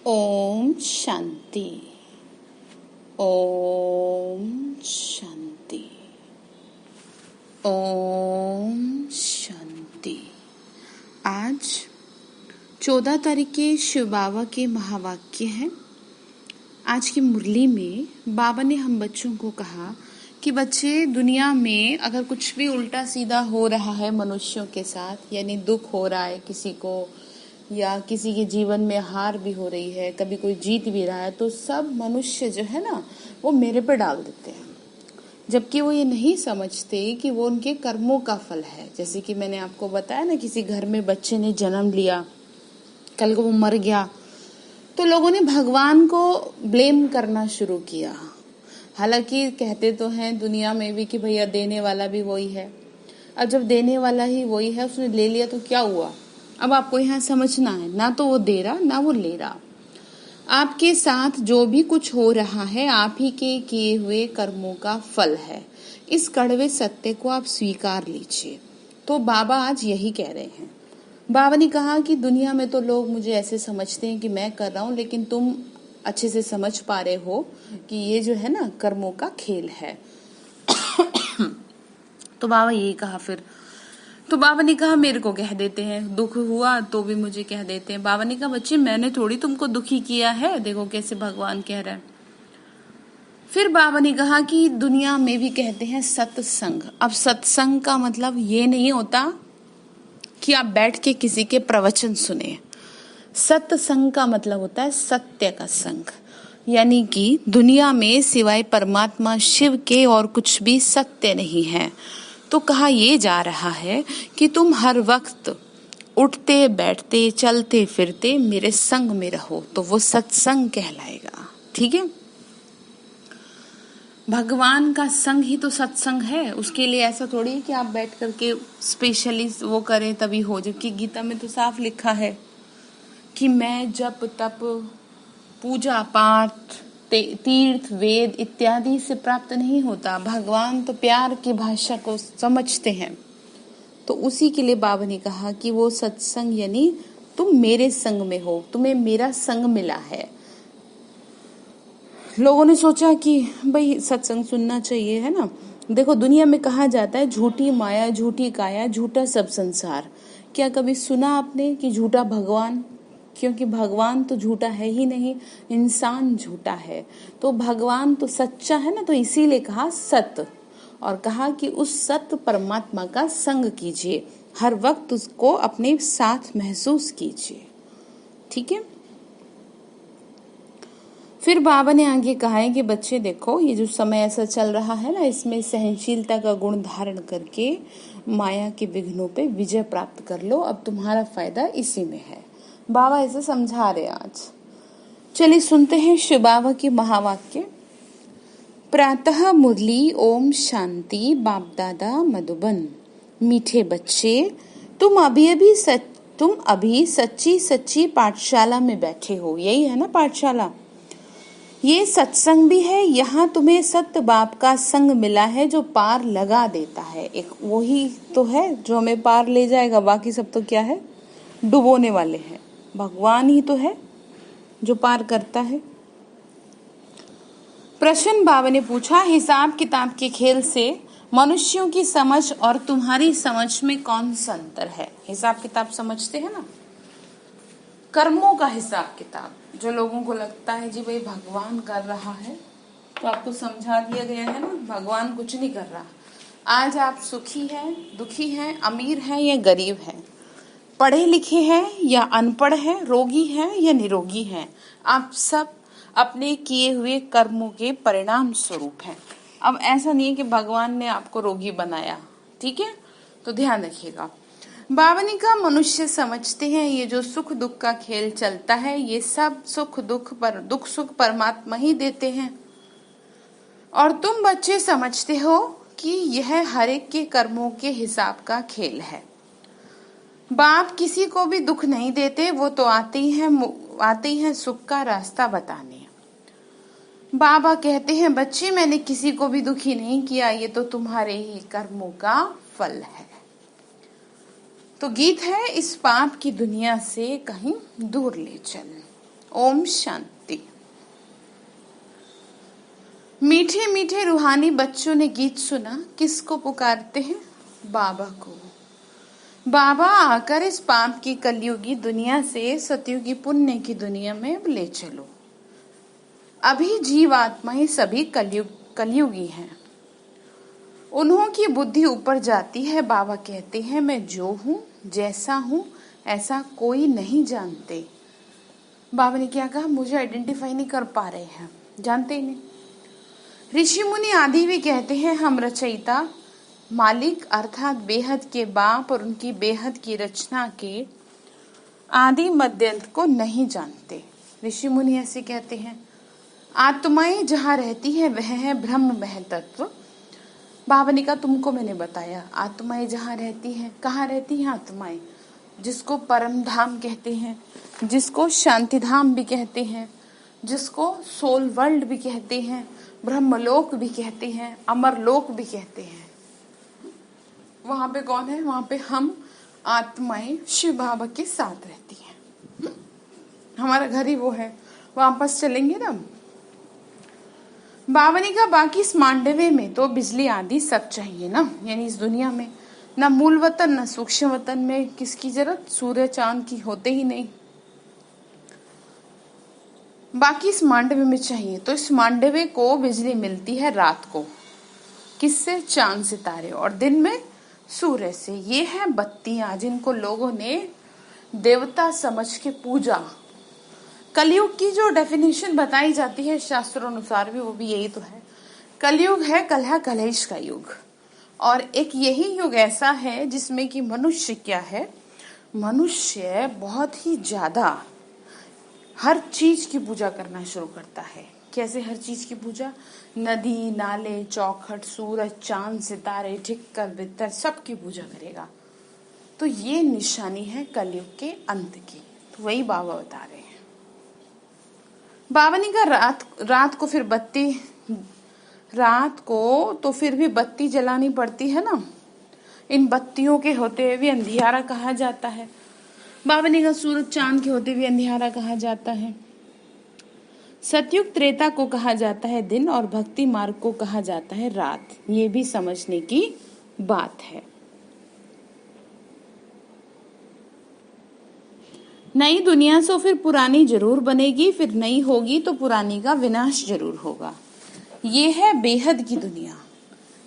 ओम शांति। ओम शांति। ओम शांति। आज 14 तारीख के शिव बाबा के महावाक्य हैं। आज की मुरली में बाबा ने हम बच्चों को कहा कि बच्चे, दुनिया में अगर कुछ भी उल्टा सीधा हो रहा है मनुष्यों के साथ, यानी दुख हो रहा है किसी को, या किसी के जीवन में हार भी हो रही है, कभी कोई जीत भी रहा है, तो सब मनुष्य जो है ना वो मेरे पे डाल देते हैं, जबकि वो ये नहीं समझते कि वो उनके कर्मों का फल है। जैसे कि मैंने आपको बताया ना, किसी घर में बच्चे ने जन्म लिया, कल को वो मर गया, तो लोगों ने भगवान को ब्लेम करना शुरू किया। हालांकि कहते तो हैं दुनिया में भी कि भैया देने वाला भी वही है। अब जब देने वाला ही वही है, उसने ले लिया तो क्या हुआ। अब आपको यहाँ समझना है, ना तो वो दे रहा ना वो ले रहा। आपके साथ जो भी कुछ हो रहा है आप ही के किए हुए कर्मों का फल है। इस कड़वे सत्य को आप स्वीकार लीजिए। तो बाबा आज यही कह रहे हैं। बाबा ने कहा कि दुनिया में तो लोग मुझे ऐसे समझते हैं कि मैं कर रहा हूँ, लेकिन तुम अच्छे से समझ पा रहे हो कि ये जो है ना कर्मों का खेल है। तो बाबा यही कहा फिर। तो बाबा ने कहा मेरे को कह देते हैं, दुख हुआ तो भी मुझे कह देते हैं। बाबा ने कहा बच्चे, मैंने थोड़ी तुमको दुखी किया है, देखो कैसे भगवान कह रहे हैं। फिर बाबा ने कहा कि दुनिया में भी कहते हैं सत्संग। अब सत्संग का मतलब ये नहीं होता कि आप बैठ के किसी के प्रवचन सुने। सत्संग का मतलब होता है सत्य का संग, यानी कि दुनिया में सिवाय परमात्मा शिव के और कुछ भी सत्य नहीं है। तो कहा ये जा रहा है कि तुम हर वक्त उठते बैठते चलते फिरते मेरे संग में रहो, तो वो सत्संग कहलाएगा। ठीक है, भगवान का संग ही तो सत्संग है। उसके लिए ऐसा थोड़ी है कि आप बैठ करके स्पेशली वो करें तभी हो, जबकि गीता में तो साफ लिखा है कि मैं जप तप पूजा पाठ तीर्थ वेद इत्यादि से प्राप्त नहीं होता। भगवान तो प्यार की भाषा को समझते हैं। तो उसी के लिए बाबा ने कहा कि वो सत्संग यानी तुम मेरे संग में हो, तुम्हें मेरा संग मिला है। लोगों ने सोचा कि भाई सत्संग सुनना चाहिए, है ना। देखो, दुनिया में कहा जाता है झूठी माया झूठी काया झूठा सब संसार। क्या कभी सुना आपने कि झूठा भगवान? क्योंकि भगवान तो झूठा है ही नहीं, इंसान झूठा है। तो भगवान तो सच्चा है ना, तो इसीलिए कहा सत्य, और कहा कि उस सत्य परमात्मा का संग कीजिए, हर वक्त उसको अपने साथ महसूस कीजिए। ठीक है। फिर बाबा ने आगे कहा है कि बच्चे देखो, ये जो समय ऐसा चल रहा है ना, इसमें सहनशीलता का गुण धारण करके माया के विघ्नों पे विजय प्राप्त कर लो। अब तुम्हारा फायदा इसी में है। बाबा ऐसे समझा रहे आज। चलिए सुनते हैं शिव बाबा की महावाक्य। प्रातः मुरली ओम शांति बाप दादा मधुबन। मीठे बच्चे, तुम अभी सच्ची सच्ची पाठशाला में बैठे हो। यही है ना पाठशाला, ये सत्संग भी है। यहाँ तुम्हें सत्य बाप का संग मिला है जो पार लगा देता है। एक वही तो है जो हमें पार ले जाएगा, बाकी सब तो क्या है, डुबोने वाले हैं। भगवान ही तो है जो पार करता है। प्रश्न बाबा ने पूछा, हिसाब किताब के खेल से मनुष्यों की समझ और तुम्हारी समझ में कौन सा अंतर है? हिसाब किताब समझते हैं ना, कर्मों का हिसाब किताब। जो लोगों को लगता है जी भाई भगवान कर रहा है, तो आपको समझा दिया गया है ना, भगवान कुछ नहीं कर रहा। आज आप सुखी हैं, दुखी हैं, अमीर हैं या गरीब हैं, पढ़े लिखे हैं या अनपढ़ हैं, रोगी हैं या निरोगी हैं, आप सब अपने किए हुए कर्मों के परिणाम स्वरूप हैं। अब ऐसा नहीं है कि भगवान ने आपको रोगी बनाया। ठीक है, तो ध्यान रखिएगा। बाबा ने कहा मनुष्य समझते हैं ये जो सुख दुख का खेल चलता है, ये सब दुख सुख परमात्मा ही देते हैं, और तुम बच्चे समझते हो कि यह हर एक के कर्मों के हिसाब का खेल है। बाप किसी को भी दुख नहीं देते, वो तो आते ही हैं सुख का रास्ता बताने। बाबा कहते हैं बच्चे, मैंने किसी को भी दुखी नहीं किया, ये तो तुम्हारे ही कर्मों का फल है। तो गीत है, इस पाप की दुनिया से कहीं दूर ले चल। ओम शांति। मीठे मीठे रूहानी बच्चों ने गीत सुना। किसको पुकारते हैं? बाबा को। बाबा आकर इस पाप की कलयुगी दुनिया से सतयुगी पुण्य की दुनिया में ले चलो। अभी जीव आत्माएं सभी कलयुगी हैं। उन्हों की बुद्धि ऊपर जाती है। बाबा कहते हैं मैं जो हूँ, जैसा हूँ, ऐसा कोई नहीं जानते। बाबा ने क्या कहा? मुझे आइडेंटिफाई नहीं कर पा रहे हैं, जानते ही नहीं। ऋषि मुनि आदि भी कहते हैं हम रचयिता, मालिक अर्थात बेहद के बाप और उनकी बेहद की रचना के आदि मध्यंत को नहीं जानते। ऋषि मुनि ऐसे कहते हैं। आत्माएं जहाँ रहती है वह है ब्रह्ममय तत्व। बाबा ने कहा तुमको मैंने बताया आत्माएं जहाँ रहती हैं। कहाँ रहती हैं आत्माएं? जिसको परम धाम कहते हैं, जिसको शांति धाम भी कहते हैं, जिसको सोल वर्ल्ड भी कहते हैं, ब्रह्मलोक भी कहते हैं, अमरलोक भी कहते हैं। वहां पे कौन है? वहां पे हम आत्माएं शिव बाबा के साथ रहती हैं। हमारा घर ही वो है, वापस चलेंगे ना। बाबा ने कहा बाकी इस मांडवे में तो बिजली आदि सब चाहिए ना, यानी इस दुनिया में ना मूल वतन ना सूक्ष्म वतन में किसकी जरूरत? सूर्य चांद की होते ही नहीं। बाकी इस मांडवे में चाहिए। तो इस मांडवे को बिजली मिलती है रात को। किससे? चांद सितारे। और दिन में सूर्य से। ये है बत्तियां जिनको लोगों ने देवता समझ के पूजा। कलयुग की जो डेफिनेशन बताई जाती है शास्त्रों अनुसार भी वो भी यही तो है। कलयुग है कलह कलेश का युग। और एक यही युग ऐसा है जिसमें कि मनुष्य क्या है? मनुष्य बहुत ही ज्यादा हर चीज की पूजा करना शुरू करता है। कैसे हर चीज की पूजा? नदी नाले चौखट सूरज चांद सितारे ठिक्कर बित्तर सबकी पूजा करेगा। तो ये निशानी है कलयुग के अंत की। तो वही बाबा बता रहे हैं। बाबा ने कहा रात को फिर बत्ती, रात को तो फिर भी बत्ती जलानी पड़ती है ना। इन बत्तियों के होते हुए भी अंधियारा कहा जाता है। बाबा ने कहा सूरज चांद के होते हुए अंधियारा कहा जाता है। सतयुग त्रेता को कहा जाता है दिन और भक्ति मार्ग को कहा जाता है रात। ये भी समझने की बात है। नई दुनिया से फिर पुरानी जरूर बनेगी, फिर नई होगी तो पुरानी का विनाश जरूर होगा। ये है बेहद की दुनिया।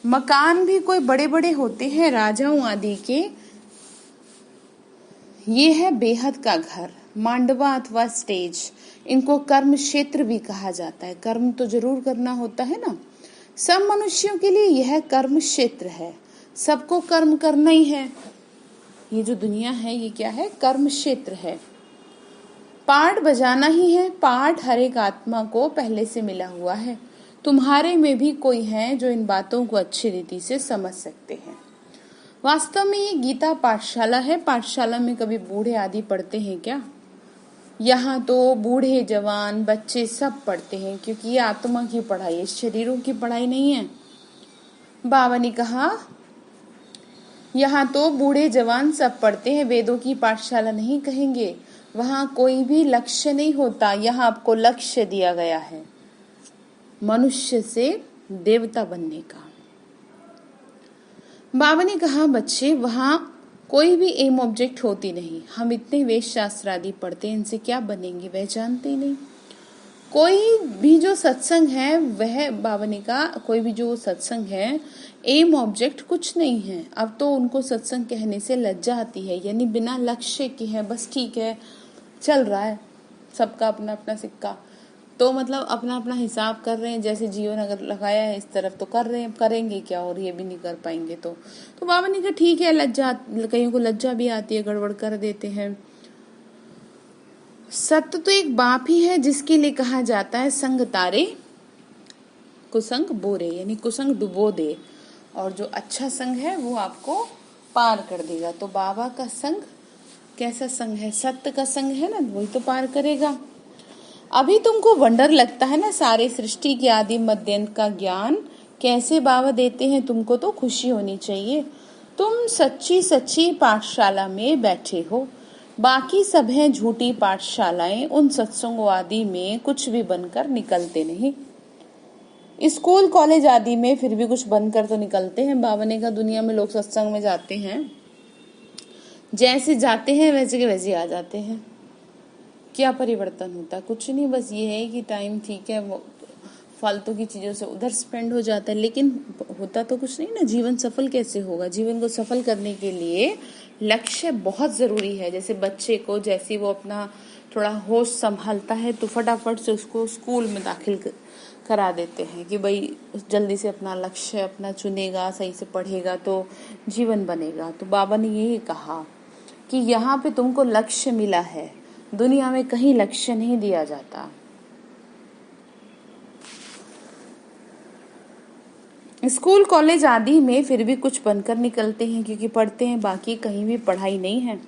मकान भी कोई बड़े बड़े होते हैं राजाओं आदि के। ये है बेहद का घर, मांडवा अथवा स्टेज। इनको कर्म क्षेत्र भी कहा जाता है। कर्म तो जरूर करना होता है ना। सब मनुष्यों के लिए यह कर्म क्षेत्र है। सबको कर्म करना ही है। ये जो दुनिया है ये क्या है? कर्म क्षेत्र है। पाठ बजाना ही है। पाठ हर एक आत्मा को पहले से मिला हुआ है। तुम्हारे में भी कोई है जो इन बातों को अच्छी रीति से समझ सकते हैं। वास्तव में ये गीता पाठशाला है। पाठशाला में कभी बूढ़े आदि पढ़ते हैं क्या? यहाँ तो बूढ़े जवान बच्चे सब पढ़ते हैं, क्योंकि ये आत्मा की पढ़ाई है, शरीरों की पढ़ाई नहीं है। बाबा ने कहा यहाँ तो बूढ़े जवान सब पढ़ते हैं। वेदों की पाठशाला नहीं कहेंगे। वहाँ कोई भी लक्ष्य नहीं होता। यहाँ आपको लक्ष्य दिया गया है मनुष्य से देवता बनने का। बाबा ने कहा बच्चे वहाँ कोई भी एम ऑब्जेक्ट होती नहीं। हम इतने वेद शास्त्र आदि पढ़ते हैं, इनसे क्या बनेंगे वह जानते ही नहीं। कोई भी जो सत्संग है वह, बाबा ने कहा कोई भी जो सत्संग है एम ऑब्जेक्ट कुछ नहीं है। अब तो उनको सत्संग कहने से लज्जा आती है, यानी बिना लक्ष्य की है, बस ठीक है चल रहा है, सबका अपना अपना सिक्का। तो मतलब अपना अपना हिसाब कर रहे हैं। जैसे जियो ने अगर लगाया है इस तरफ तो कर रहे हैं, करेंगे क्या और ये भी नहीं कर पाएंगे तो बाबा ने कहा ठीक है। लज्जा, कईयों को लज्जा भी आती है, गड़बड़ कर देते हैं। सत्य तो एक बाप ही है जिसके लिए कहा जाता है संग तारे कुसंग बोरे, यानी कुसंग डुबो दे, और जो अच्छा संग है वो आपको पार कर देगा। तो बाबा का संग कैसा संग है? सत्य का संग है ना, वही तो पार करेगा। अभी तुमको वंडर लगता है ना सारे सृष्टि के आदि मध्यंत का ज्ञान कैसे बाबा देते हैं। तुमको तो खुशी होनी चाहिए। तुम सच्ची सच्ची पाठशाला में बैठे हो। बाकी सब हैं झूठी पाठशालाएं, उन सत्संगों आदि में कुछ भी बनकर निकलते नहीं। स्कूल कॉलेज आदि में फिर भी कुछ बनकर तो निकलते हैं। बाबा ने कहा दुनिया में लोग सत्संग में जाते हैं, जैसे जाते हैं वैसे के वैसे आ जाते हैं। क्या परिवर्तन होता है? कुछ नहीं, बस ये है कि टाइम ठीक है वो फालतू की चीजों से उधर स्पेंड हो जाता है, लेकिन होता तो कुछ नहीं ना। जीवन सफल कैसे होगा? जीवन को सफल करने के लिए लक्ष्य बहुत जरूरी है। जैसे बच्चे को जैसे वो अपना थोड़ा होश संभालता है तो फटाफट से उसको स्कूल में दाखिल करा देते हैं कि भाई जल्दी से अपना लक्ष्य अपना चुनेगा, सही से पढ़ेगा तो जीवन बनेगा। तो बाबा ने यही कहा कि यहाँ पे तुमको लक्ष्य मिला है, दुनिया में कहीं लक्ष्य नहीं दिया जाता। स्कूल कॉलेज आदि में फिर भी कुछ बनकर निकलते हैं, क्योंकि पढ़ते हैं, बाकी कहीं भी पढ़ाई नहीं है।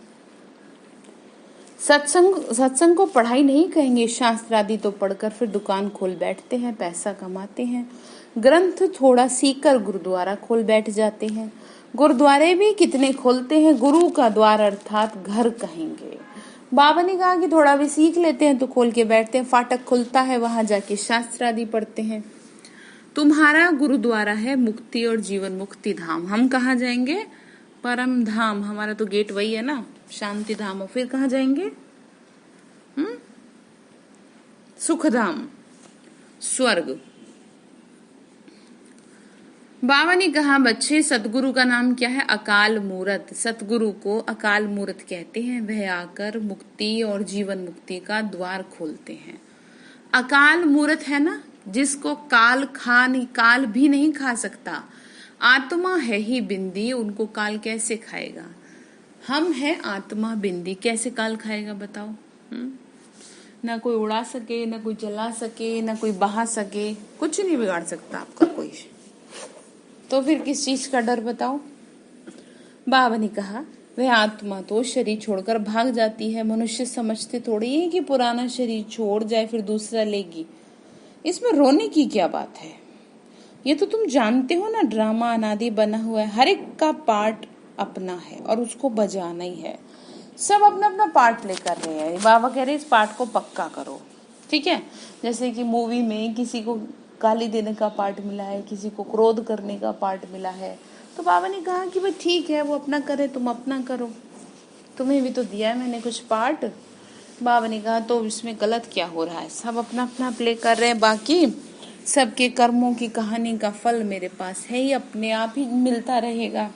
सत्संग को पढ़ाई नहीं कहेंगे। शास्त्र आदि तो पढ़कर फिर दुकान खोल बैठते हैं, पैसा कमाते हैं। ग्रंथ थोड़ा सीखकर गुरुद्वारा खोल बैठ जाते हैं। गुरुद्वारे भी कितने खोलते हैं, गुरु का द्वार अर्थात घर कहेंगे। बाबा ने कहा कि थोड़ा भी सीख लेते हैं तो खोल के बैठते हैं। फाटक खुलता है, वहां जाके शास्त्र आदि पढ़ते हैं। तुम्हारा गुरुद्वारा है मुक्ति और जीवन मुक्ति धाम। हम कहाँ जाएंगे? परम धाम। हमारा तो गेट वही है ना, शांति धाम। और फिर कहाँ जाएंगे? सुख धाम, स्वर्ग। बाबा ने कहा बच्चे, सतगुरु का नाम क्या है? अकाल मूरत। सतगुरु को अकाल मूरत कहते हैं। वह आकर मुक्ति और जीवन मुक्ति का द्वार खोलते हैं। अकाल मूरत है ना, जिसको काल भी नहीं खा सकता। आत्मा है ही बिंदी, उनको काल कैसे खाएगा? हम है आत्मा बिंदी, कैसे काल खाएगा बताओ? ना कोई उड़ा सके, ना कोई जला सके, ना कोई बहा सके, कुछ नहीं बिगाड़ सकता आपका कोई। तो फिर किस चीज का डर बताओ? बाबा ने कहा वह आत्मा तो शरीर छोड़कर भाग जाती है। मनुष्य समझते थोड़ी है कि पुराना शरीर छोड़ जाए फिर दूसरा लेगी। इसमें रोने की क्या बात है? ये तो तुम जानते हो ना, ड्रामा अनादि बना हुआ है। हर एक का पार्ट अपना है और उसको बजाना ही है। सब अपना अपना पार्ट प्ले कर रहे हैं। बाबा कह रहे हैं इस पार्ट को पक्का करो, ठीक है। जैसे कि मूवी में किसी को गाली देने का पार्ट मिला है, किसी को क्रोध करने का पार्ट मिला है, तो बाबा ने कहा कि भाई ठीक है, वो अपना करे, तुम अपना करो। तुम्हें भी तो दिया है मैंने कुछ पार्ट। बाबा ने कहा तो इसमें गलत क्या हो रहा है? सब अपना अपना प्ले कर रहे हैं, बाकी सबके कर्मों की कहानी का फल मेरे पास है ही, अपने आप ही मिलता रहेगा।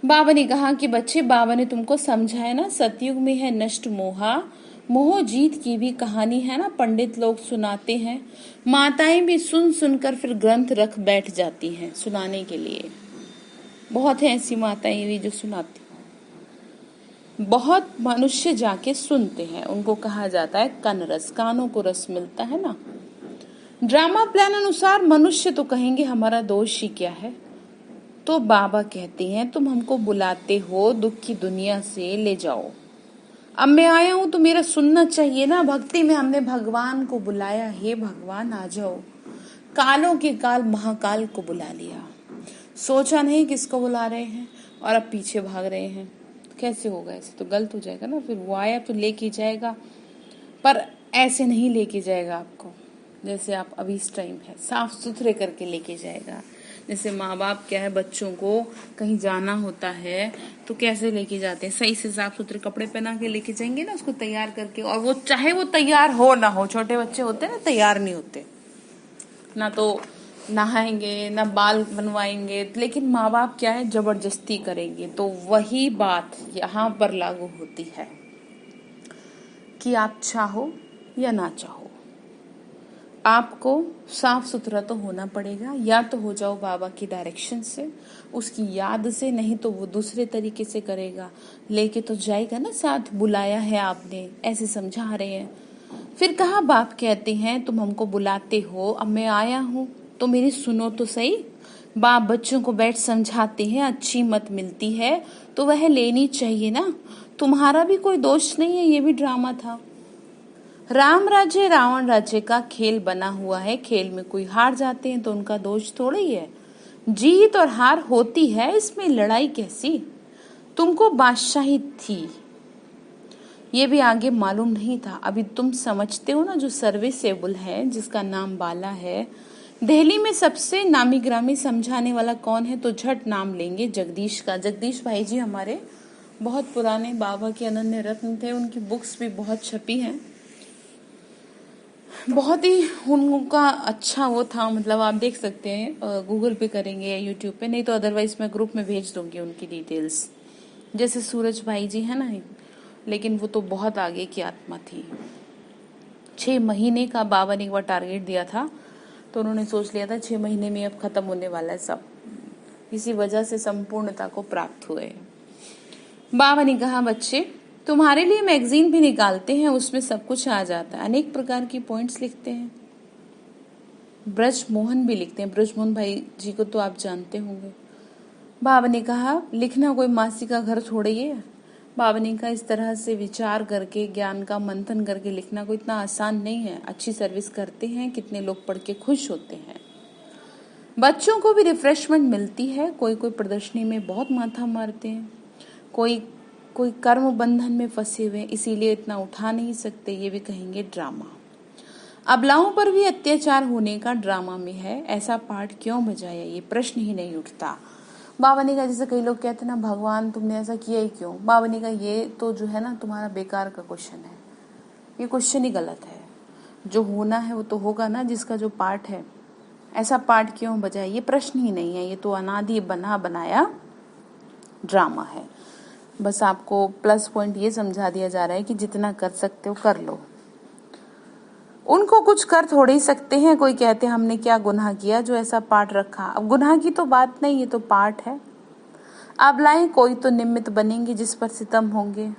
बाबा ने कहा कि बच्चे, बाबा ने तुमको समझाया ना, सतयुग में है नष्ट मोहा, मोह जीत की भी कहानी है ना, पंडित लोग सुनाते हैं। माताएं भी सुन सुनकर फिर ग्रंथ रख बैठ जाती हैं सुनाने के लिए। बहुत है ऐसी माताएं भी जो सुनाती। बहुत मनुष्य जाके सुनते हैं, उनको कहा जाता है कन रस, कानों को रस मिलता है ना। ड्रामा प्लान अनुसार मनुष्य तो कहेंगे हमारा दोष ही क्या है। तो बाबा कहते हैं तुम हमको बुलाते हो दुख की दुनिया से, ले जाओ। अब मैं आया हूं तो मेरा सुनना चाहिए ना। भक्ति में हमने भगवान को बुलाया, हे भगवान आ जाओ। कालों के काल महाकाल को बुला लिया, सोचा नहीं किसको बुला रहे हैं और अब पीछे भाग रहे हैं। कैसे होगा? ऐसे तो गलत हो जाएगा ना। फिर वो आया तो लेके जाएगा, पर ऐसे नहीं लेके जाएगा आपको जैसे आप अभी इस टाइम है, साफ सुथरे करके लेके जाएगा। जैसे माँ बाप क्या है, बच्चों को कहीं जाना होता है तो कैसे लेके जाते हैं? सही से साफ सुथरे कपड़े पहना के लेके जाएंगे ना, उसको तैयार करके। और वो चाहे वो तैयार हो ना हो, छोटे बच्चे होते हैं ना तैयार नहीं होते, ना तो नहाएंगे ना बाल बनवाएंगे, लेकिन माँ बाप क्या है जबरदस्ती करेंगे। तो वही बात यहाँ पर लागू होती है कि आप चाहो या ना चाहो, आपको साफ सुथरा तो होना पड़ेगा। या तो हो जाओ बाबा की डायरेक्शन से, उसकी याद से, नहीं तो वो दूसरे तरीके से करेगा। लेके तो जाएगा ना साथ, बुलाया है आपने, ऐसे समझा रहे हैं। फिर कहा बाप कहते हैं तुम हमको बुलाते हो, अब मैं आया हूँ तो मेरी सुनो तो सही। बाप बच्चों को बैठ समझाते हैं, अच्छी मत मिलती है तो वह लेनी चाहिए ना। तुम्हारा भी कोई दोष नहीं है, ये भी ड्रामा था। राम राज्य रावण राज्य का खेल बना हुआ है। खेल में कोई हार जाते हैं तो उनका दोष थोड़ा ही है। जीत और हार होती है, इसमें लड़ाई कैसी? तुमको बादशाही थी ये भी आगे मालूम नहीं था। अभी तुम समझते हो ना, जो सर्विसेबल है, जिसका नाम बाला है, दिल्ली में सबसे नामी ग्रामी समझाने वाला कौन है, तो झट नाम लेंगे जगदीश का। जगदीश भाई जी हमारे बहुत पुराने बाबा के अनन्य रत्न थे। उनकी बुक्स भी बहुत छपी हैं। बहुत ही उनका अच्छा वो था, मतलब आप देख सकते हैं, गूगल पे करेंगे या यूट्यूब पे, नहीं तो अदरवाइज मैं ग्रुप में भेज दूंगी उनकी डिटेल्स। जैसे सूरज भाई जी है ना, लेकिन वो तो बहुत आगे की आत्मा थी। 6 महीने का बाबा ने एक बार टारगेट दिया था, तो उन्होंने सोच लिया था 6 महीने में अब खत्म होने वाला है सब। इसी वजह से संपूर्णता को प्राप्त हुए। बाबा ने कहा, बच्चे तुम्हारे लिए मैगजीन भी निकालते हैं, उसमें सब कुछ आ जाता है। अनेक प्रकार की पॉइंट्स लिखते हैं। ब्रज मोहन भी लिखते हैं। ब्रज मोहन भाई जी को तो आप जानते होंगे। बाबा ने कहा, लिखना कोई मासी का घर थोड़े ही है। बाबा ने कहा, इस तरह से विचार करके, ज्ञान का मंथन करके लिखना कोई इतना आसान नहीं है। अच्छी सर्विस करते हैं, कितने लोग पढ़ के खुश होते हैं। बच्चों को भी रिफ्रेशमेंट मिलती है। कोई कोई प्रदर्शनी में बहुत माथा मारते हैं, कोई कोई कर्म बंधन में फंसे हुए, इसीलिए इतना उठा नहीं सकते, ये भी कहेंगे ड्रामा। अबलाओं पर भी अत्याचार होने का ड्रामा में है, ऐसा पाठ क्यों बजाया, ये प्रश्न ही नहीं उठता। बाबा ने कहा, जैसे कई लोग कहते हैं ना, भगवान तुमने ऐसा किया ही क्यों। बाबा ने कहा, ये तो जो है ना तुम्हारा बेकार का क्वेश्चन है, ये क्वेश्चन ही गलत है। जो होना है वो तो होगा ना, जिसका जो पार्ट है। ऐसा पार्ट क्यों बजाया, ये प्रश्न ही नहीं है, ये तो अनादि बना बनाया ड्रामा है। बस आपको प्लस पॉइंट ये समझा दिया जा रहा है कि जितना कर सकते हो कर लो। उनको कुछ कर थोड़े ही सकते हैं। कोई कहते हैं हमने क्या गुनाह किया जो ऐसा पाठ रखा। अब गुनाह की तो बात नहीं, ये तो पाठ है। अब लाए कोई तो निमित्त बनेंगे जिस पर सितम होंगे।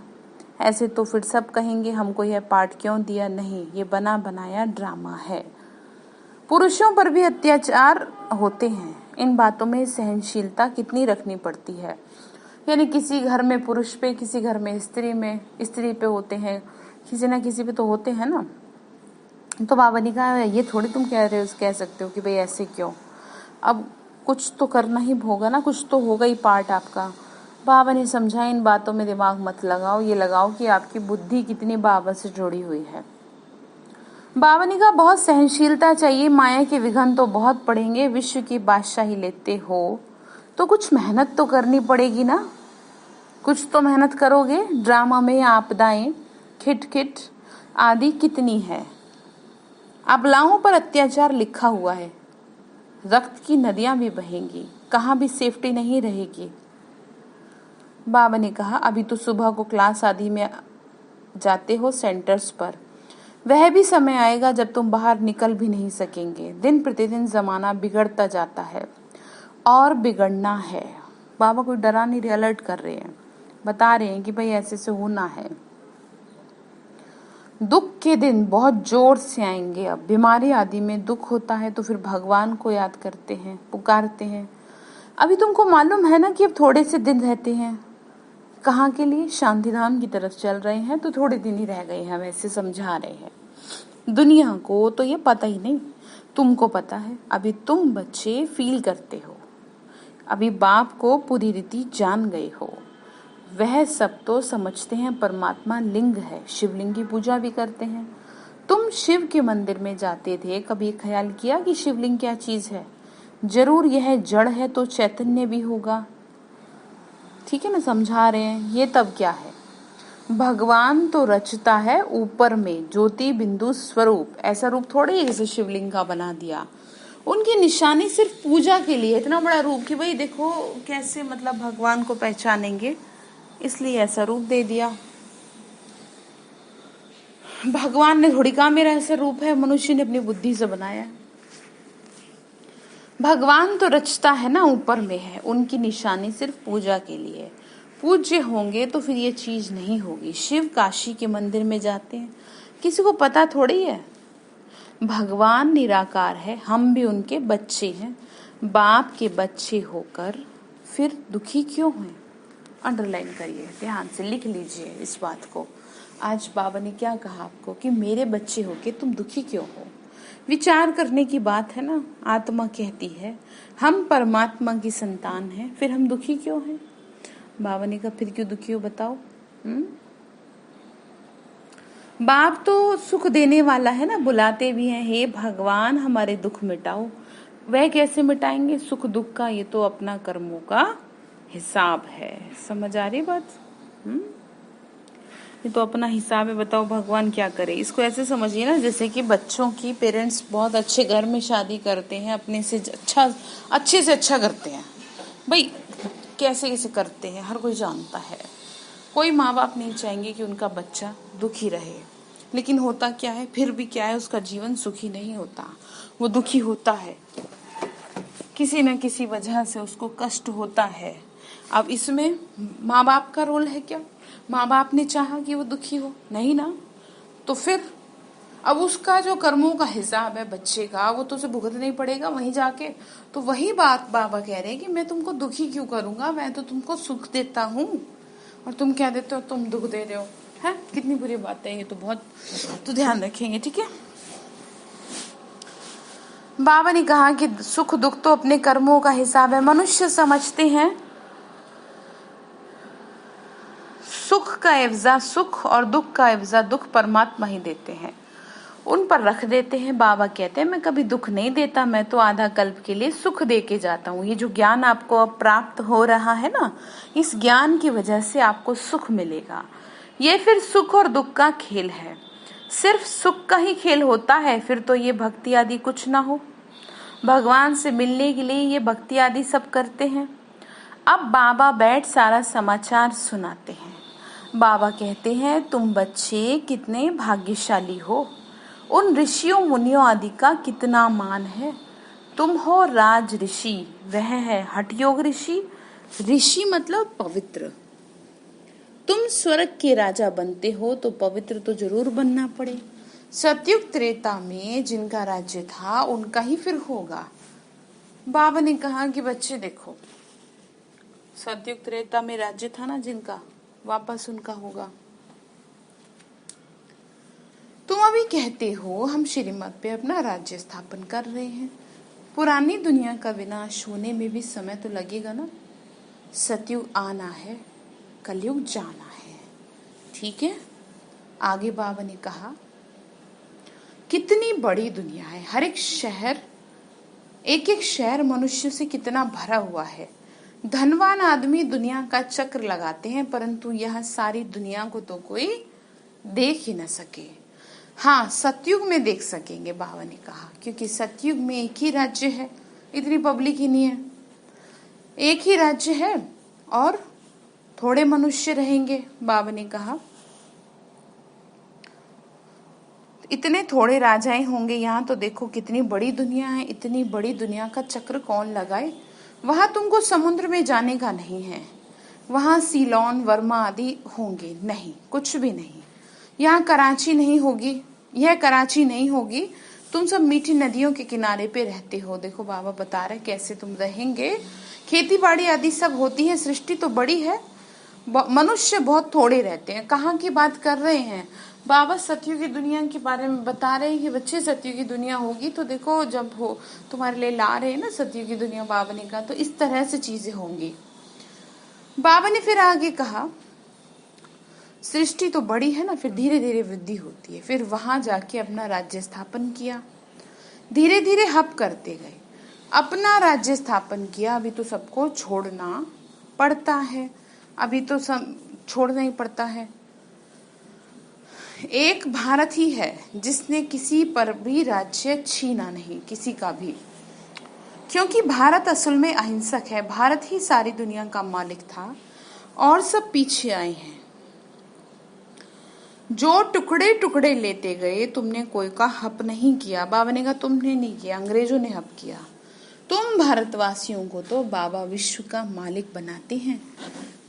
ऐसे तो फिर सब कहेंगे हमको यह पाठ क्यों दिया। नहीं, ये बना बनाया ड्रामा है। पुरुषों पर भी अत्याचार होते हैं। इन बातों में सहनशीलता कितनी रखनी पड़ती है। यानी किसी घर में पुरुष पे, किसी घर में स्त्री पे होते हैं, किसी ना किसी पे तो होते हैं ना। तो बाबा ने कहा, ये थोड़ी तुम कह सकते हो कि भाई ऐसे क्यों। अब कुछ तो करना ही होगा ना, कुछ तो होगा ही पार्ट आपका। बाबा ने समझा, इन बातों में दिमाग मत लगाओ, ये लगाओ कि आपकी बुद्धि कितनी बाबा से जुड़ी हुई है। बाबा ने कहा, बहुत सहनशीलता चाहिए, माया के विघन तो बहुत पड़ेंगे। विश्व की बादशाही लेते हो तो कुछ मेहनत तो करनी पड़ेगी ना, कुछ तो मेहनत करोगे। ड्रामा में आपदाएं, खिटखिट आदि कितनी है। अबलाओं पर अत्याचार लिखा हुआ है, रक्त की नदियां भी बहेंगी, कहाँ भी सेफ्टी नहीं रहेगी। बाबा ने कहा, अभी तो सुबह को क्लास आदि में जाते हो सेंटर्स पर, वह भी समय आएगा जब तुम बाहर निकल भी नहीं सकेंगे। दिन प्रतिदिन जमाना बिगड़ता जाता है और बिगड़ना है। बाबा कोई डरा नहीं रहे, अलर्ट कर रहे हैं, बता रहे हैं कि भाई ऐसे से होना है। दुख के दिन बहुत जोर से आएंगे। अब बीमारी आदि में दुख होता है तो फिर भगवान को याद करते हैं, पुकारते हैं। अभी तुमको मालूम है ना कि अब थोड़े से दिन रहते हैं। कहाँ के लिए? शांति धाम की तरफ चल रहे हैं, तो थोड़े दिन ही रह गए हैं, वैसे समझा रहे हैं। दुनिया को तो ये पता ही नहीं, तुमको पता है। अभी तुम बच्चे फील करते हो, अभी बाप को पूरी रीति जान गए हो। वह सब तो समझते हैं परमात्मा लिंग है, शिवलिंग की पूजा भी करते हैं। तुम शिव के मंदिर में जाते थे, कभी ख्याल किया कि शिवलिंग क्या चीज है? जरूर यह जड़ है तो चैतन्य भी होगा। ठीक है ना, समझा रहे हैं। ये तब क्या है? भगवान तो रचता है ऊपर में ज्योति बिंदु स्वरूप, ऐसा रूप थोड़े ही जैसे शिवलिंग का बना दिया। उनकी निशानी सिर्फ पूजा के लिए, इतना बड़ा रूप कि भाई देखो कैसे मतलब भगवान को पहचानेंगे, इसलिए ऐसा रूप दे दिया। भगवान ने थोड़ी कहा मेरा ऐसा रूप है, मनुष्य ने अपनी बुद्धि से बनाया। भगवान तो रचता है ना, ऊपर में है, उनकी निशानी सिर्फ पूजा के लिए। पूज्य होंगे तो फिर ये चीज नहीं होगी। शिव काशी के मंदिर में जाते हैं, किसी को पता थोड़ी है। भगवान निराकार है, हम भी उनके बच्चे हैं। बाप के बच्चे होकर फिर दुखी क्यों हैं? अंडरलाइन करिए, ध्यान से लिख लीजिए इस बात को। आज बाबा ने क्या कहा आपको कि मेरे बच्चे होके तुम दुखी क्यों हो? विचार करने की बात है ना। आत्मा कहती है हम परमात्मा की संतान हैं, फिर हम दुखी क्यों हैं? बाबा ने कहा फिर क्यों दुखी हो बताओ। बाप तो सुख देने वाला है ना, बुलाते भी हैं हे भगवान हमारे दुख मिटाओ। वह कैसे मिटाएंगे सुख दुख का, ये तो अपना कर्मों का हिसाब है। समझ आ रही बात? ये तो अपना हिसाब है, बताओ भगवान क्या करे। इसको ऐसे समझिए ना जैसे कि बच्चों की पेरेंट्स बहुत अच्छे घर में शादी करते हैं, अपने से अच्छे से अच्छा करते हैं भाई, कैसे कैसे करते हैं हर कोई जानता है। कोई माँ बाप नहीं चाहेंगे कि उनका बच्चा दुखी रहे, लेकिन होता क्या है, फिर भी क्या है, उसका जीवन सुखी नहीं होता, वो दुखी होता है, किसी न किसी वजह से उसको कष्ट होता है। अब इसमें माँ बाप का रोल है क्या? माँ बाप ने चाहा कि वो दुखी हो? नहीं ना। तो फिर अब उसका जो कर्मों का हिसाब है बच्चे का, वो तो उसे भुगतना ही पड़ेगा वहीं जाके। तो वही बात बाबा कह रहे हैं कि मैं तुमको दुखी क्यों करूंगा, मैं तो तुमको सुख देता हूँ और तुम क्या देते हो, तुम दुख दे रहे हो। है कितनी बुरी बात है ये, तो बहुत तो ध्यान रखेंगे, ठीक है। बाबा ने कहा कि सुख दुख तो अपने कर्मों का हिसाब है। मनुष्य समझते हैं सुख का एवजा सुख और दुख का एवजा दुख परमात्मा ही देते हैं, उन पर रख देते हैं। बाबा कहते हैं मैं कभी दुख नहीं देता, मैं तो आधा कल्प के लिए सुख दे के जाता हूँ। ये जो ज्ञान आपको अब प्राप्त हो रहा है ना, इस ज्ञान की वजह से आपको सुख मिलेगा। ये फिर सुख और दुख का खेल है। सिर्फ सुख का ही खेल होता है फिर तो ये भक्ति आदि कुछ ना हो। भगवान से मिलने के लिए ये भक्ति आदि सब करते हैं। अब बाबा बैठ सारा समाचार सुनाते हैं। बाबा कहते हैं तुम बच्चे कितने भाग्यशाली हो, उन ऋषियों मुनियों आदि का कितना मान है। तुम हो राज ऋषि, वह है हठयोग ऋषि। ऋषि मतलब पवित्र। तुम स्वर्ग के राजा बनते हो तो पवित्र तो जरूर बनना पड़े। सतयुग त्रेता में जिनका राज्य था उनका ही फिर होगा। बाबा ने कहा कि बच्चे देखो, सतयुग त्रेता में राज्य था ना जिनका, वापस उनका होगा। तुम अभी कहते हो हम श्रीमत पे अपना राज्य स्थापन कर रहे हैं। पुरानी दुनिया का विनाश होने में भी समय तो लगेगा ना। सतयुग आना है, कलयुग जाना है, ठीक है। आगे बाबा ने कहा कितनी बड़ी दुनिया है, हर एक शहर, एक एक शहर मनुष्य से कितना भरा हुआ है। धनवान आदमी दुनिया का चक्र लगाते हैं, परंतु यह सारी दुनिया को तो कोई देख ही न सके। हाँ, सतयुग में देख सकेंगे बाबा ने कहा, क्योंकि सतयुग में एक ही राज्य है, इतनी पब्लिक ही नहीं है, एक ही राज्य है और थोड़े मनुष्य रहेंगे। बाबा ने कहा इतने थोड़े राजाएं होंगे, यहाँ तो देखो कितनी बड़ी दुनिया है, इतनी बड़ी दुनिया का चक्र कौन लगाए। वहां तुमको समुद्र में जाने का नहीं है, वहां सीलोन वर्मा आदि होंगे नहीं, कुछ भी नहीं। यहाँ कराची नहीं होगी, यह कराची नहीं होगी। तुम सब मीठी नदियों के किनारे पे रहते हो। देखो बाबा बता रहे कैसे तुम रहेंगे। खेती बाड़ी आदि सब होती है, सृष्टि तो बड़ी है, मनुष्य बहुत थोड़े रहते हैं। कहाँ की बात कर रहे हैं बाबा? सतयुग की दुनिया के बारे में बता रहे हैं कि बच्चे सतयुग की दुनिया होगी तो देखो जब हो तुम्हारे लिए ला रहे हैं ना सतयुग की दुनिया बाबा ने कहा, तो इस तरह से चीजें होंगी। बाबा ने फिर आगे कहा सृष्टि तो बड़ी है ना, फिर धीरे धीरे वृद्धि होती है। फिर वहां जाके अपना राज्य स्थापन किया, धीरे धीरे हब करते गए, अपना राज्य स्थापन किया। अभी तो सबको छोड़ना पड़ता है, अभी तो सब छोड़ना ही पड़ता है। एक भारत ही है जिसने किसी पर भी राज्य छीना नहीं, किसी का भी, क्योंकि भारत असल में अहिंसक है। भारत ही सारी दुनिया का मालिक था और सब पीछे आए हैं। जो टुकड़े टुकड़े लेते गए, तुमने कोई का हप नहीं किया। बाबा ने कहा तुमने नहीं किया, अंग्रेजों ने हप किया। तुम भारतवासियों को तो बाबा विश्व का मालिक बनाते हैं।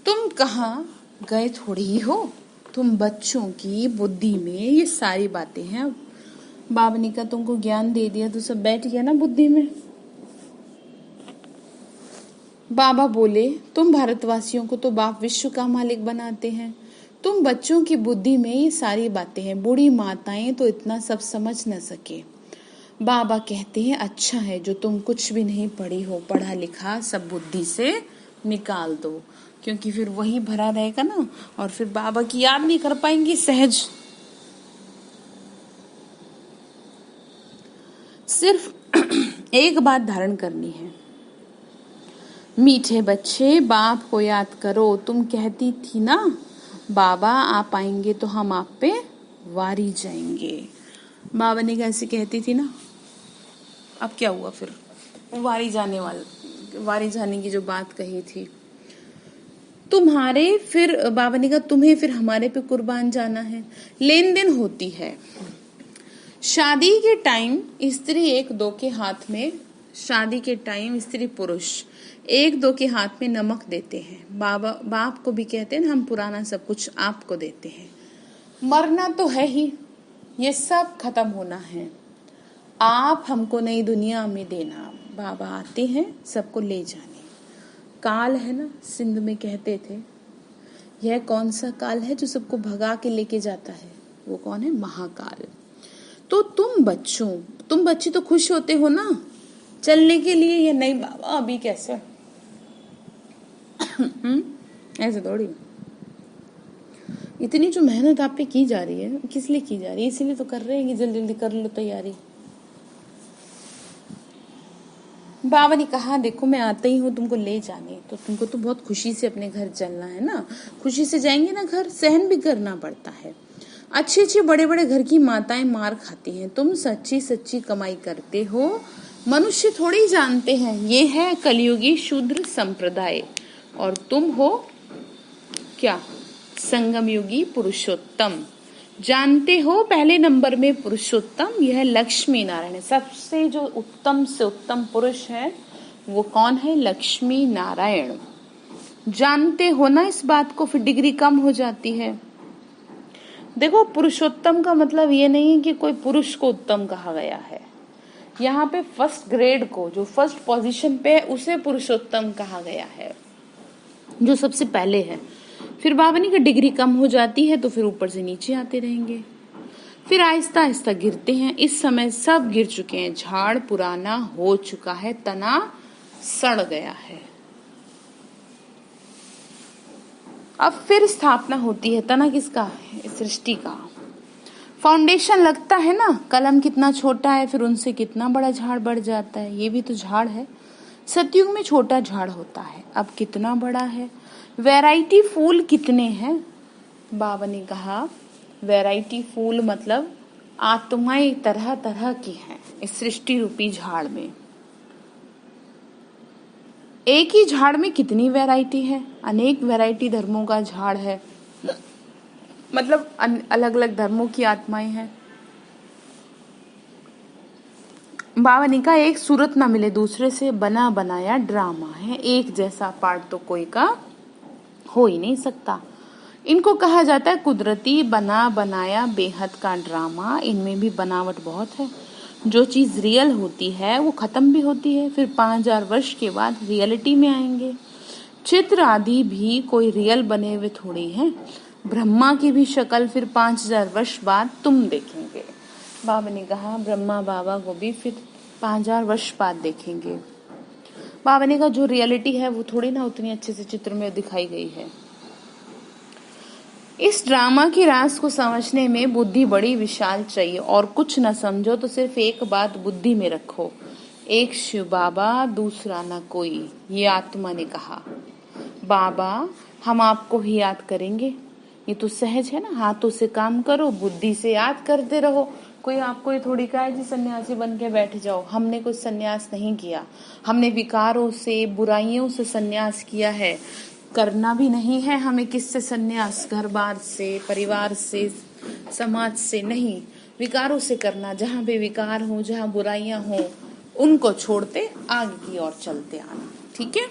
तुम कहाँ गए थोड़ी ही हो, तुम बच्चों की बुद्धि में ये सारी बातें हैं। बाबा ने कहा तुमको ज्ञान दे दिया तो सब बैठ गया ना बुद्धि में। बाबा बोले तुम भारतवासियों को तो बाप विश्व का मालिक बनाते हैं, तुम बच्चों की बुद्धि में ये सारी बातें हैं। बूढ़ी माताएं तो इतना सब समझ न सके। बाबा कहते हैं अच्छा है जो तुम कुछ भी नहीं पढ़ी हो, पढ़ा लिखा सब बुद्धि से निकाल दो। क्योंकि फिर वही भरा रहेगा ना, और फिर बाबा की याद नहीं कर पाएंगी सहज। सिर्फ एक बात धारण करनी है, मीठे बच्चे बाप को याद करो। तुम कहती थी ना बाबा आप आएंगे तो हम आप पे वारी जाएंगे। बाबा ने कैसे कहती थी ना, अब क्या हुआ फिर? वारी जाने की जो बात कही थी, तुम्हारे फिर बाबा ने कहा तुम्हें फिर हमारे पे कुर्बान जाना है। लेन देन होती है। शादी के टाइम स्त्री एक दो के हाथ में, शादी के टाइम स्त्री पुरुष एक दो के हाथ में नमक देते हैं। बाप को भी कहते हैं हम पुराना सब कुछ आपको देते हैं। मरना तो है ही, ये सब खत्म होना है, आप हमको नई दुनिया में देना। बाबा आते हैं सबको ले जाने। काल है ना, सिंध में कहते थे यह कौन सा काल है जो सबको भगा के लेके जाता है? वो कौन है? महाकाल। तो तुम बच्चे तो खुश होते हो ना चलने के लिए, ये नहीं बाबा अभी कैसे ऐसे थोड़ी। इतनी जो मेहनत आप पे की जा रही है किस लिए की जा रही है? इसीलिए तो कर रहे हैं कि जल्दी जल्दी कर लो तैयारी। बाबा ने कहा देखो मैं आता ही हूँ तुमको ले जाने, तो तुमको तो बहुत खुशी से अपने घर चलना है ना, खुशी से जाएंगे ना घर, सहन भी करना पड़ता है। अच्छे अच्छे बड़े बड़े घर की माताएं मार खाती हैं, तुम सच्ची सच्ची कमाई करते हो। मनुष्य थोड़ी जानते हैं ये है कलयुगी शूद्र संप्रदाय, और तुम हो क्या? संगम युगी पुरुषोत्तम। जानते हो पहले नंबर में पुरुषोत्तम यह लक्ष्मी नारायण है। सबसे जो उत्तम से उत्तम पुरुष है वो कौन है? लक्ष्मी नारायण। जानते हो ना इस बात को, फिर डिग्री कम हो जाती है। देखो पुरुषोत्तम का मतलब ये नहीं है कि कोई पुरुष को उत्तम कहा गया है, यहाँ पे फर्स्ट ग्रेड को, जो फर्स्ट पोजीशन पे है उसे पुरुषोत्तम कहा गया है, जो सबसे पहले है। फिर बाबा ने की डिग्री कम हो जाती है तो फिर ऊपर से नीचे आते रहेंगे, फिर आहिस्ता आहिस्ता गिरते हैं। इस समय सब गिर चुके हैं, झाड़ पुराना हो चुका है, तना सड़ गया है। अब फिर स्थापना होती है। तना किसका है? सृष्टि का। फाउंडेशन लगता है ना, कलम कितना छोटा है फिर उनसे कितना बड़ा झाड़ बढ़ जाता है, ये भी तो झाड़ है। सतयुग में छोटा झाड़ होता है, अब कितना बड़ा है। वैरायटी फूल कितने हैं? बाबा ने कहा वैरायटी फूल मतलब आत्माएं तरह तरह की हैं इस सृष्टि रूपी झाड़ में। एक ही झाड़ में कितनी वैरायटी है? अनेक वैरायटी धर्मों का झाड़ है, मतलब अलग अलग धर्मों की आत्माएं हैं। बाबा ने कहा एक सूरत ना मिले दूसरे से, बना बनाया ड्रामा है, एक जैसा पार्ट तो कोई का हो ही नहीं सकता। इनको कहा जाता है कुदरती बना बनाया बेहद का ड्रामा। इनमें भी बनावट बहुत है। जो चीज रियल होती है वो खत्म भी होती है, फिर 5000 वर्ष के बाद रियलिटी में आएंगे। चित्र आदि भी कोई रियल बने हुए थोड़ी हैं। ब्रह्मा की भी शक्ल फिर 5000 वर्ष बाद तुम देखेंगे। बाबा ने कहा ब्रह्मा बाबा को भी फिर 5000 वर्ष बाद देखेंगे। बाबा ने कहा जो रियलिटी है वो थोड़ी ना उतनी अच्छे से चित्र में दिखाई गई है। इस ड्रामा की राज को समझने में बुद्धि बड़ी विशाल चाहिए, और कुछ न समझो तो सिर्फ एक बात बुद्धि में रखो, एक शिव बाबा दूसरा न कोई, ये आत्मा ने कहा। बाबा हम आपको ही याद करेंगे, ये तो सहज है ना, हाथों से काम करो, बुद्धि से याद करते रहो। कोई आपको ये थोड़ी कहा है जी सन्यासी बन के बैठ जाओ। हमने कुछ सन्यास नहीं किया, हमने विकारों से बुराइयों से सन्यास किया है, करना भी नहीं है हमें। किससे सन्यास? घर बार से, परिवार से, समाज से नहीं, विकारों से करना। जहाँ पे विकार हो, जहाँ बुराइयां हो, उनको छोड़ते आगे की ओर चलते आना। ठीक है?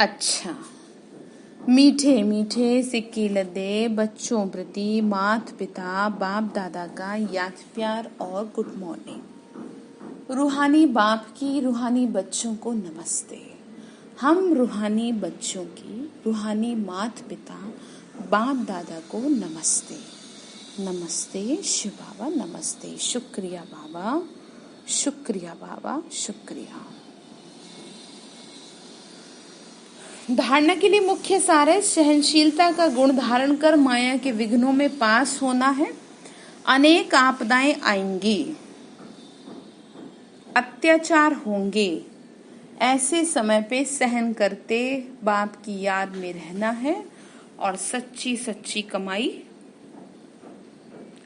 अच्छा, मीठे मीठे सिक्के लदे बच्चों प्रति मात पिता बाप दादा का याद प्यार और गुड मॉर्निंग। रूहानी बाप की रूहानी बच्चों को नमस्ते। हम रूहानी बच्चों की रूहानी मात पिता बाप दादा को नमस्ते। नमस्ते शिव बाबा, नमस्ते। शुक्रिया बाबा, शुक्रिया बाबा, शुक्रिया। धारणा के लिए मुख्य सार है सहनशीलता का गुण धारण कर माया के विघ्नों में पास होना है। अनेक आपदाएं आएंगी, अत्याचार होंगे, ऐसे समय पे सहन करते बाप की याद में रहना है और सच्ची सच्ची कमाई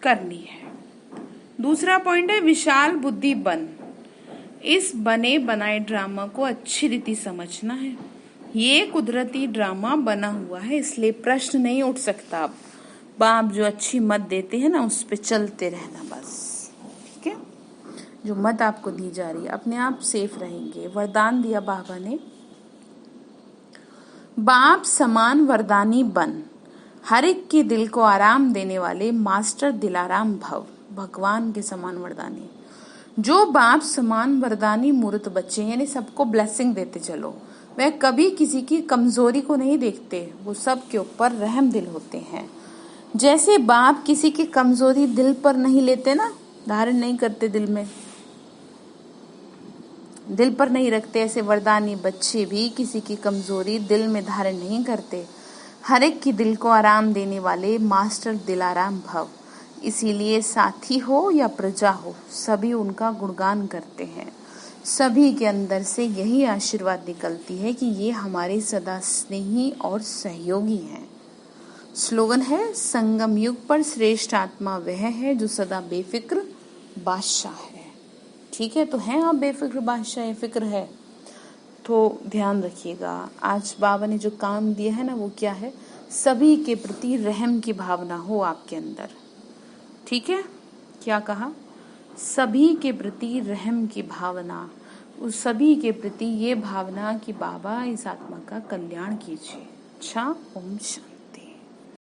करनी है। दूसरा पॉइंट है विशाल बुद्धि बन। इस बने बनाए ड्रामा को अच्छी रीति समझना है। ये कुदरती ड्रामा बना हुआ है, इसलिए प्रश्न नहीं उठ सकता। अब बाप जो अच्छी मत देते हैं ना, उस पे चलते रहना बस, ठीक है। जो मत आपको दी जा रही है, अपने आप सेफ रहेंगे। वरदान दिया बाबा ने, बाप समान वरदानी बन, हर एक के दिल को आराम देने वाले मास्टर दिलाराम भव। भगवान के समान वरदानी, जो बाप समान वरदानी मूर्त बच्चे, यानी सबको ब्लेसिंग देते चलो। वह कभी किसी की कमजोरी को नहीं देखते, वो सब के ऊपर रहम दिल होते हैं। जैसे बाप किसी की कमजोरी दिल पर नहीं लेते ना, धारण नहीं करते, दिल पर नहीं रखते, ऐसे वरदानी बच्चे भी किसी की कमजोरी दिल में धारण नहीं करते। हर एक की दिल को आराम देने वाले मास्टर दिलाराम भव। इसीलिए साथी हो या प्रजा हो, सभी उनका गुणगान करते हैं। सभी के अंदर से यही आशीर्वाद निकलती है कि ये हमारे सदा स्नेही और सहयोगी हैं। स्लोगन है, संगम युग पर श्रेष्ठ आत्मा वह है जो सदा बेफिक्र बादशाह है। ठीक है, तो हैं आप बेफिक्र बादशाह, फिक्र है तो ध्यान रखिएगा। आज बाबा ने जो काम दिया है ना, वो क्या है, सभी के प्रति रहम की भावना हो आपके अंदर। ठीक है, क्या कहा, सभी के प्रति रहम की भावना, उस सभी के प्रति ये भावना कि बाबा इस आत्मा का कल्याण कीजिए। अच्छा, ओम शांति।